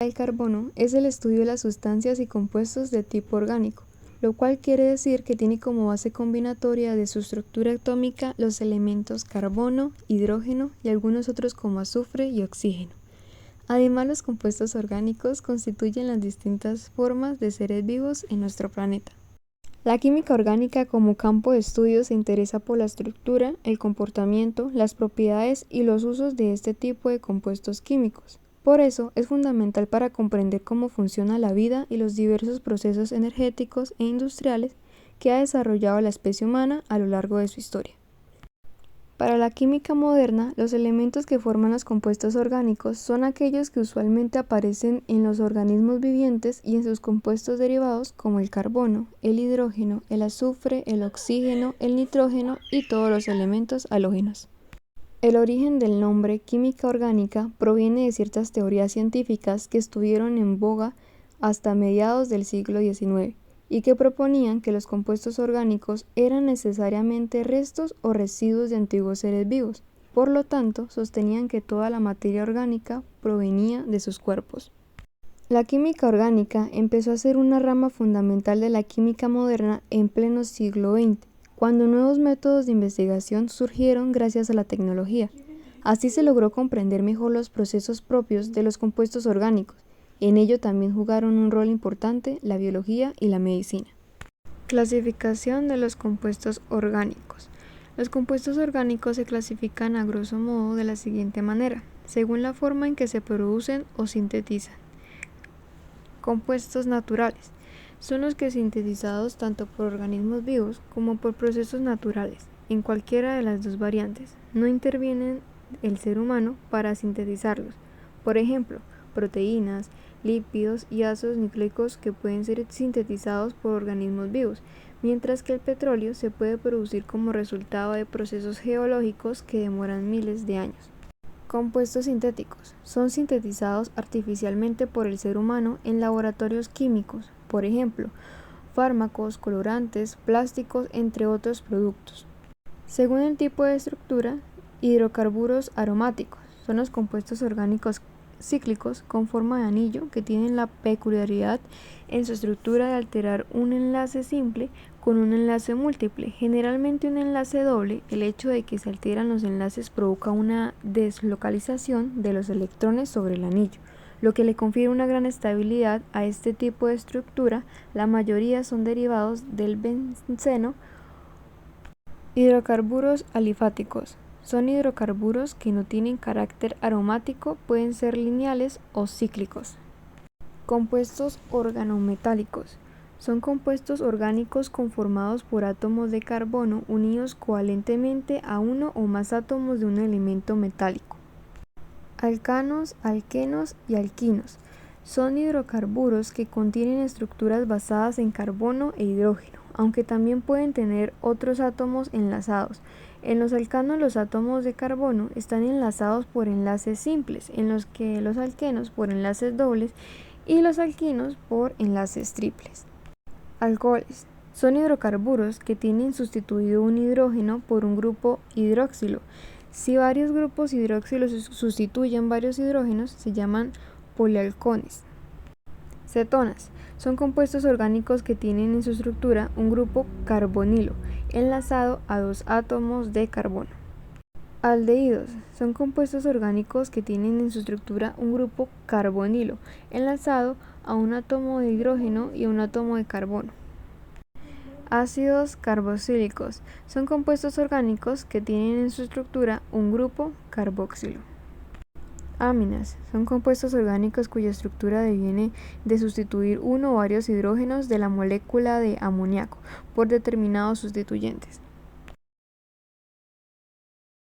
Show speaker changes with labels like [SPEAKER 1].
[SPEAKER 1] El carbono es el estudio de las sustancias y compuestos de tipo orgánico, lo cual quiere decir que tiene como base combinatoria de su estructura atómica los elementos carbono, hidrógeno y algunos otros como azufre y oxígeno. Además, los compuestos orgánicos constituyen las distintas formas de seres vivos en nuestro planeta. La química orgánica como campo de estudio se interesa por la estructura, el comportamiento, las propiedades y los usos de este tipo de compuestos químicos. Por eso, es fundamental para comprender cómo funciona la vida y los diversos procesos energéticos e industriales que ha desarrollado la especie humana a lo largo de su historia. Para la química moderna, los elementos que forman los compuestos orgánicos son aquellos que usualmente aparecen en los organismos vivientes y en sus compuestos derivados como el carbono, el hidrógeno, el azufre, el oxígeno, el nitrógeno y todos los elementos halógenos. El origen del nombre química orgánica proviene de ciertas teorías científicas que estuvieron en boga hasta mediados del siglo XIX y que proponían que los compuestos orgánicos eran necesariamente restos o residuos de antiguos seres vivos. Por lo tanto, sostenían que toda la materia orgánica provenía de sus cuerpos. La química orgánica empezó a ser una rama fundamental de la química moderna en pleno siglo XX. Cuando nuevos métodos de investigación surgieron gracias a la tecnología. Así se logró comprender mejor los procesos propios de los compuestos orgánicos. En ello también jugaron un rol importante la biología y la medicina. Clasificación de los compuestos orgánicos. Los compuestos orgánicos se clasifican a grosso modo de la siguiente manera, según la forma en que se producen o sintetizan. Compuestos naturales. Son los que sintetizados tanto por organismos vivos como por procesos naturales, en cualquiera de las dos variantes. No interviene el ser humano para sintetizarlos. Por ejemplo, proteínas, lípidos y ácidos nucleicos que pueden ser sintetizados por organismos vivos, mientras que el petróleo se puede producir como resultado de procesos geológicos que demoran miles de años. Compuestos sintéticos. Son sintetizados artificialmente por el ser humano en laboratorios químicos, por ejemplo, fármacos, colorantes, plásticos, entre otros productos. Según el tipo de estructura, hidrocarburos aromáticos son los compuestos orgánicos cíclicos con forma de anillo que tienen la peculiaridad en su estructura de alterar un enlace simple con un enlace múltiple, generalmente un enlace doble. El hecho de que se alteran los enlaces provoca una deslocalización de los electrones sobre el anillo, lo que le confiere una gran estabilidad a este tipo de estructura. La mayoría son derivados del benceno. Hidrocarburos alifáticos. Son hidrocarburos que no tienen carácter aromático, pueden ser lineales o cíclicos. Compuestos organometálicos. Son compuestos orgánicos conformados por átomos de carbono unidos covalentemente a uno o más átomos de un elemento metálico. Alcanos, alquenos y alquinos. Son hidrocarburos que contienen estructuras basadas en carbono e hidrógeno, aunque también pueden tener otros átomos enlazados. En los alcanos los átomos de carbono están enlazados por enlaces simples, en los que los alquenos por enlaces dobles y los alquinos por enlaces triples. Alcoholes. Son hidrocarburos que tienen sustituido un hidrógeno por un grupo hidroxilo. Si varios grupos hidroxilos sustituyen varios hidrógenos, se llaman polialcones. Cetonas. Son compuestos orgánicos que tienen en su estructura un grupo carbonilo enlazado a dos átomos de carbono. Aldehídos. Son compuestos orgánicos que tienen en su estructura un grupo carbonilo enlazado a un átomo de hidrógeno y un átomo de carbono. Ácidos carboxílicos. Son compuestos orgánicos que tienen en su estructura un grupo carboxilo. Aminas. Son compuestos orgánicos cuya estructura deviene de sustituir uno o varios hidrógenos de la molécula de amoníaco por determinados sustituyentes.